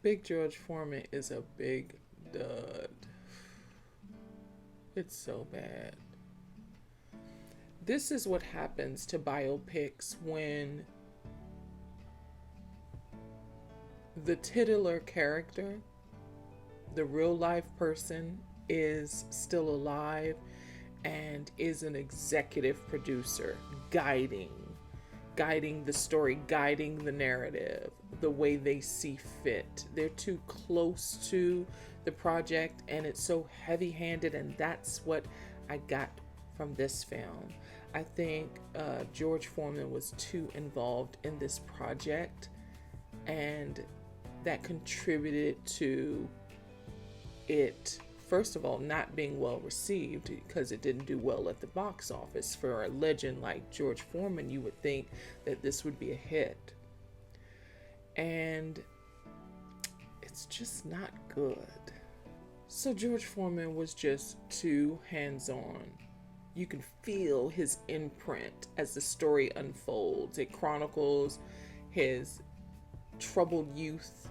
Big George Foreman is a big dud. It's so bad. This is what happens to biopics when the titular character, the real life person, is still alive and is an executive producer guiding the story, guiding the narrative the way they see fit. They're too close to the project and it's so heavy-handed, and that's what I got from this film. I think George Foreman was too involved in this project, and that contributed to it, first of all, not being well received because it didn't do well at the box office. For a legend like George Foreman, you would think that this would be a hit. And it's just not good. So George Foreman was just too hands-on. You can feel his imprint as the story unfolds. It chronicles his troubled youth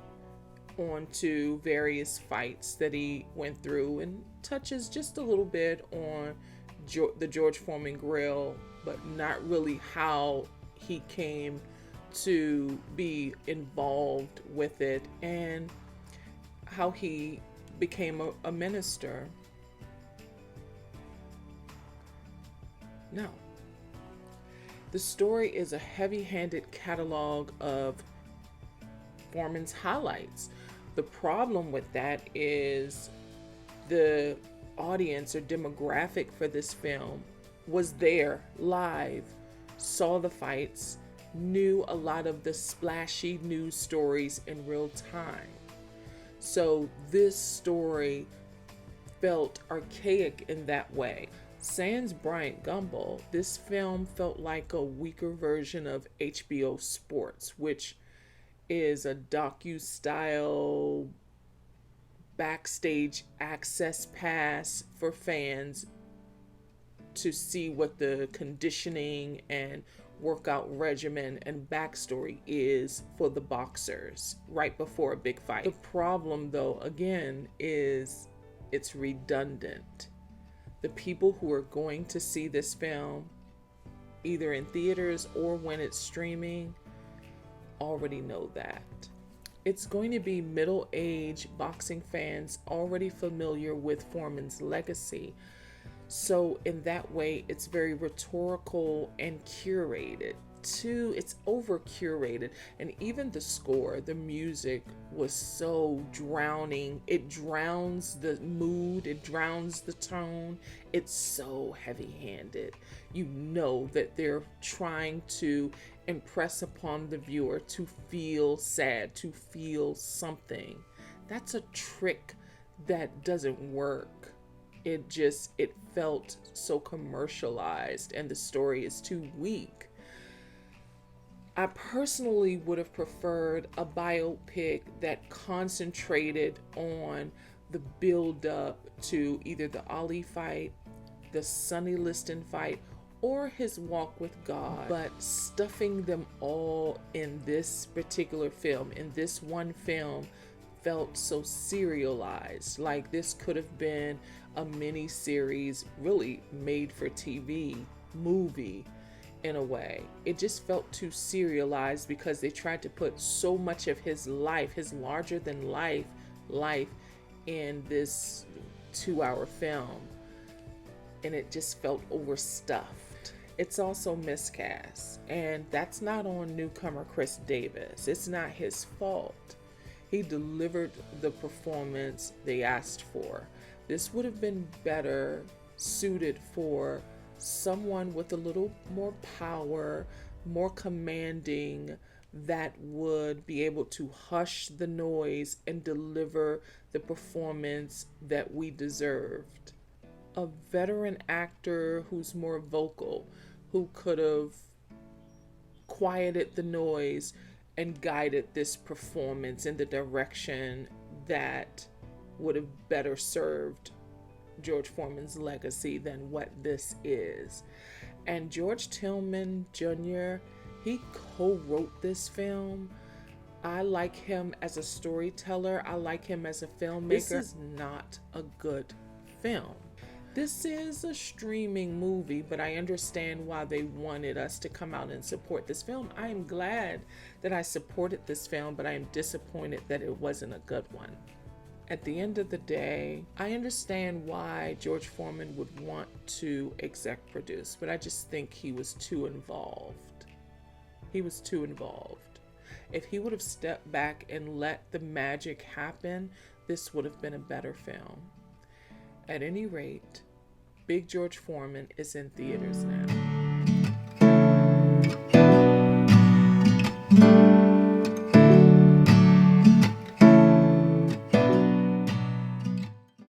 onto various fights that he went through and touches just a little bit on the George Foreman grill, but not really how he came to be involved with it and how he became a minister. No. The story is a heavy-handed catalog of Foreman's highlights. The problem with that is the audience or demographic for this film was there live, saw the fights, knew a lot of the splashy news stories in real time. So this story felt archaic in that way. Sans Bryant Gumbel, this film felt like a weaker version of HBO Sports, which is a docu-style backstage access pass for fans to see what the conditioning and workout regimen and backstory is for the boxers right before a big fight. The problem, though, again, is it's redundant. The people who are going to see this film, either in theaters or when it's streaming, already know that. It's going to be middle-aged boxing fans already familiar with Foreman's legacy. So in that way, it's very rhetorical and curated. Too, it's over curated, and even the score, the music was so drowning. It drowns the mood, it drowns the tone. It's so heavy-handed. You know that they're trying to impress upon the viewer to feel sad, to feel something. That's a trick that doesn't work. It felt so commercialized, and the story is too weak. I personally would have preferred a biopic that concentrated on the build up to either the Ali fight, the Sonny Liston fight, or his walk with God. But stuffing them all in this particular film, in this one film, felt so serialized. Like this could have been a mini series, really made for TV, movie in a way. It just felt too serialized because they tried to put so much of his life, his larger than life in this 2-hour film. And it just felt overstuffed. It's also miscast. And that's not on newcomer Chris Davis. It's not his fault. He delivered the performance they asked for. This would have been better suited for someone with a little more power, more commanding, that would be able to hush the noise and deliver the performance that we deserved. A veteran actor who's more vocal, who could have quieted the noise and guided this performance in the direction that would have better served George Foreman's legacy than what this is. And George Tillman Jr., he co-wrote this film. I like him as a storyteller. I like him as a filmmaker. This is not a good film. This is a streaming movie, but I understand why they wanted us to come out and support this film. I am glad that I supported this film, but I am disappointed that it wasn't a good one. At the end of the day, I understand why George Foreman would want to exec produce, but I just think he was too involved. He was too involved. If he would have stepped back and let the magic happen, this would have been a better film. At any rate, Big George Foreman is in theaters now.